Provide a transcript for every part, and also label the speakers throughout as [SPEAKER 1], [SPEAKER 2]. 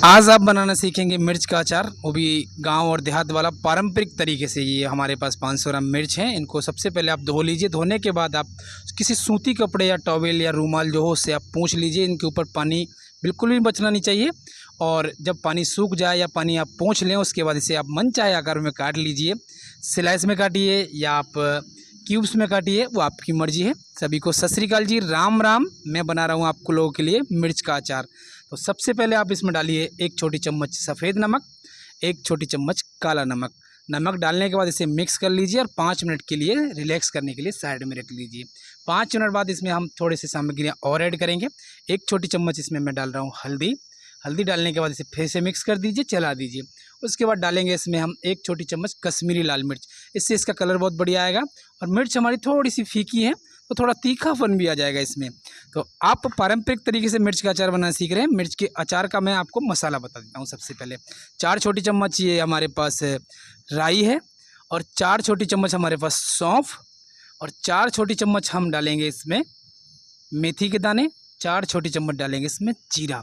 [SPEAKER 1] आज आप बनाना सीखेंगे मिर्च का अचार, वो भी गांव और देहात वाला पारंपरिक तरीके से। ये हमारे पास 500 ग्राम मिर्च हैं। इनको सबसे पहले आप धो लीजिए। धोने के बाद आप किसी सूती कपड़े या टॉवेल या रूमाल जो हो उससे आप पोंछ लीजिए। इनके ऊपर पानी बिल्कुल भी बचना नहीं चाहिए। और जब पानी सूख जाए या पानी आप पोंछ लें, उसके बाद इसे आप मन चाहे आकार में काट लीजिए। स्लाइस में काटिए या आप क्यूब्स में काटिए, वो आपकी मर्जी है। सभी को सत श्री अकाल जी, राम राम। मैं बना रहा हूँ आपको लोगों के लिए मिर्च का अचार। तो सबसे पहले आप इसमें डालिए 1 छोटी चम्मच सफ़ेद नमक, 1 छोटी चम्मच काला नमक। नमक डालने के बाद इसे मिक्स कर लीजिए और 5 मिनट के लिए रिलैक्स करने के लिए साइड में रख लीजिए। 5 मिनट बाद इसमें हम थोड़ी सी सामग्रियाँ और ऐड करेंगे। 1 छोटी चम्मच इसमें मैं डाल रहा हूँ हल्दी। हल्दी डालने के बाद इसे फिर से मिक्स कर दीजिए, चला दीजिए। उसके बाद डालेंगे इसमें हम 1 छोटी चम्मच कश्मीरी लाल मिर्च। इससे इसका कलर बहुत बढ़िया आएगा। और मिर्च हमारी थोड़ी सी फीकी है तो थोड़ा तीखापन भी आ जाएगा इसमें। तो आप पारंपरिक तरीके से मिर्च का अचार बनाना सीख रहे हैं। मिर्च के अचार का मैं आपको मसाला बता देता हूँ। सबसे पहले 4 छोटी चम्मच ये हमारे पास राई है, और 4 छोटी चम्मच हमारे पास सौंफ, और 4 छोटी चम्मच हम डालेंगे इसमें मेथी के दाने, 4 छोटी चम्मच डालेंगे इसमें जीरा।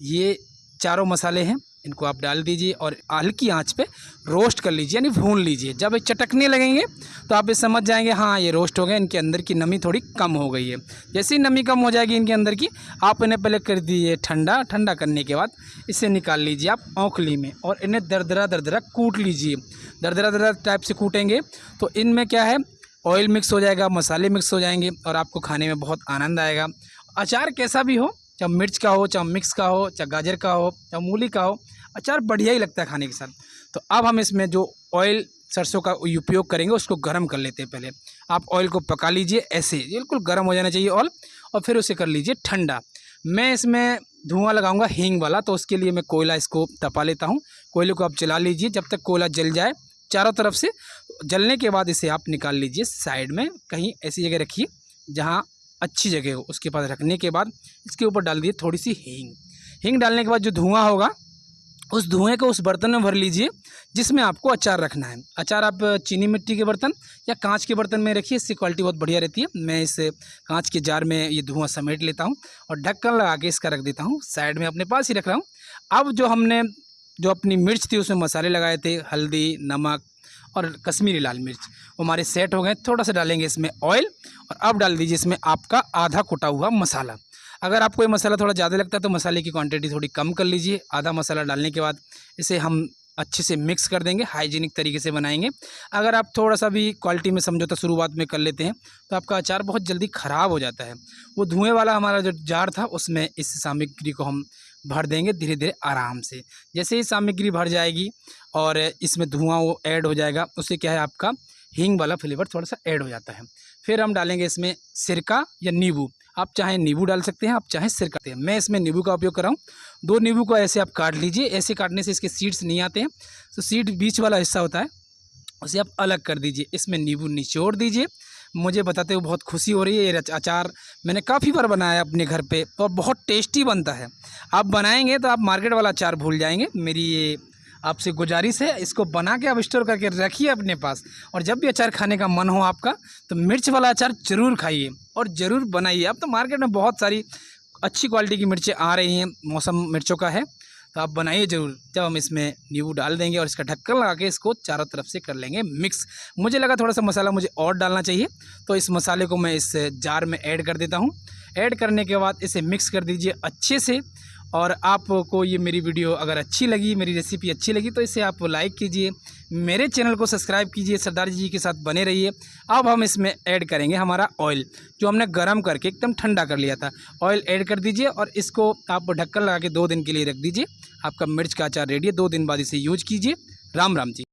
[SPEAKER 1] ये चारों मसाले हैं, इनको आप डाल दीजिए और हल्की आंच पे रोस्ट कर लीजिए, यानी भून लीजिए। जब ये चटकने लगेंगे तो आप ये समझ जाएंगे हाँ ये रोस्ट हो गए, इनके अंदर की नमी थोड़ी कम हो गई है। जैसे ही नमी कम हो जाएगी इनके अंदर की, आप इन्हें पहले कर दीजिए ठंडा। ठंडा करने के बाद इसे निकाल लीजिए आप औंखली में, और इन्हें दरदरा कूट लीजिए। दरदरा टाइप से कूटेंगे तो इनमें क्या है, ऑयल मिक्स हो जाएगा, मसाले मिक्स हो जाएंगे और आपको खाने में बहुत आनंद आएगा। अचार कैसा भी हो, चाहे मिर्च का हो, चाहे मिक्स का हो, चाहे गाजर का हो, चाहे मूली का हो, अचार बढ़िया ही लगता है खाने के साथ। तो अब हम इसमें जो ऑयल सरसों का उपयोग करेंगे उसको गर्म कर लेते हैं। पहले आप ऑयल को पका लीजिए, ऐसे बिल्कुल गर्म हो जाना चाहिए ऑयल, और फिर उसे कर लीजिए ठंडा। मैं इसमें धुआं लगाऊंगा हींग वाला, तो उसके लिए मैं कोयला इसको तपा लेता हूँ। कोयले को आप जला लीजिए जब तक कोयला जल जाए चारों तरफ से। जलने के बाद इसे आप निकाल लीजिए साइड में, कहीं ऐसी जगह रखिए जहाँ अच्छी जगह हो। उसके पास रखने के बाद इसके ऊपर डाल दिए थोड़ी सी हींग। हींग डालने के बाद जो धुआं होगा उस धुएं को उस बर्तन में भर लीजिए जिसमें आपको अचार रखना है। अचार आप चीनी मिट्टी के बर्तन या कांच के बर्तन में रखिए, इससे क्वालिटी बहुत बढ़िया रहती है। मैं इस कांच के जार में ये धुआं समेट लेता हूँ और ढक्कन लगा के इसका रख देता हूँ साइड में, अपने पास ही रख रहा हूँ। अब जो हमने जो अपनी मिर्च थी उसमें मसाले लगाए थे, हल्दी, नमक और कश्मीरी लाल मिर्च, वो हमारे सेट हो गए। थोड़ा सा डालेंगे इसमें ऑयल, और अब डाल दीजिए इसमें आपका आधा कुटा हुआ मसाला। अगर आपको ये मसाला थोड़ा ज़्यादा लगता है तो मसाले की क्वांटिटी थोड़ी कम कर लीजिए। आधा मसाला डालने के बाद इसे हम अच्छे से मिक्स कर देंगे, हाइजीनिक तरीके से बनाएंगे। अगर आप थोड़ा सा भी क्वालिटी में समझौता शुरुआत में कर लेते हैं तो आपका अचार बहुत जल्दी ख़राब हो जाता है। वो धुएँ वाला हमारा जो जार था उसमें इस सामग्री को हम भर देंगे धीरे धीरे आराम से। जैसे ही सामग्री भर जाएगी और इसमें धुआं वो ऐड हो जाएगा, उससे क्या है आपका हींग वाला फ्लेवर थोड़ा सा ऐड हो जाता है। फिर हम डालेंगे इसमें सिरका या नींबू। आप चाहें नींबू डाल सकते हैं, आप चाहें सिरका। मैं इसमें नींबू का उपयोग कर रहा हूँ। 2 नींबू को ऐसे आप काट लीजिए। ऐसे काटने से इसके सीड्स नहीं आते हैं, तो सीड बीच वाला हिस्सा होता है, उसे आप अलग कर दीजिए। इसमें नींबू निचोड़ दीजिए। मुझे बताते हुए बहुत खुशी हो रही है। ये अचार मैंने काफ़ी बार बनाया अपने घर पे और बहुत टेस्टी बनता है। आप बनाएंगे तो आप मार्केट वाला अचार भूल जाएंगे। मेरी ये आपसे गुजारिश है, इसको बना के आप स्टोर करके रखिए अपने पास, और जब भी अचार खाने का मन हो आपका तो मिर्च वाला अचार ज़रूर खाइए और ज़रूर बनाइए। अब तो मार्केट में बहुत सारी अच्छी क्वालिटी की मिर्चें आ रही हैं, मौसम मिर्चों का है, तो आप बनाइए ज़रूर। जब हम इसमें नींबू डाल देंगे और इसका ढक्कन लगा के इसको चारों तरफ से कर लेंगे मिक्स। मुझे लगा थोड़ा सा मसाला मुझे और डालना चाहिए, तो इस मसाले को मैं इस जार में ऐड कर देता हूँ। ऐड करने के बाद इसे मिक्स कर दीजिए अच्छे से। और आपको ये मेरी वीडियो अगर अच्छी लगी, मेरी रेसिपी अच्छी लगी, तो इसे आप लाइक कीजिए, मेरे चैनल को सब्सक्राइब कीजिए, सरदार जी के साथ बने रहिए। अब हम इसमें ऐड करेंगे हमारा ऑयल, जो हमने गर्म करके एकदम ठंडा कर लिया था। ऑयल ऐड कर दीजिए और इसको आप ढक्कन लगा के 2 दिन के लिए रख दीजिए। आपका मिर्च का अचार रेडी है। 2 दिन बाद इसे यूज कीजिए। राम राम जी।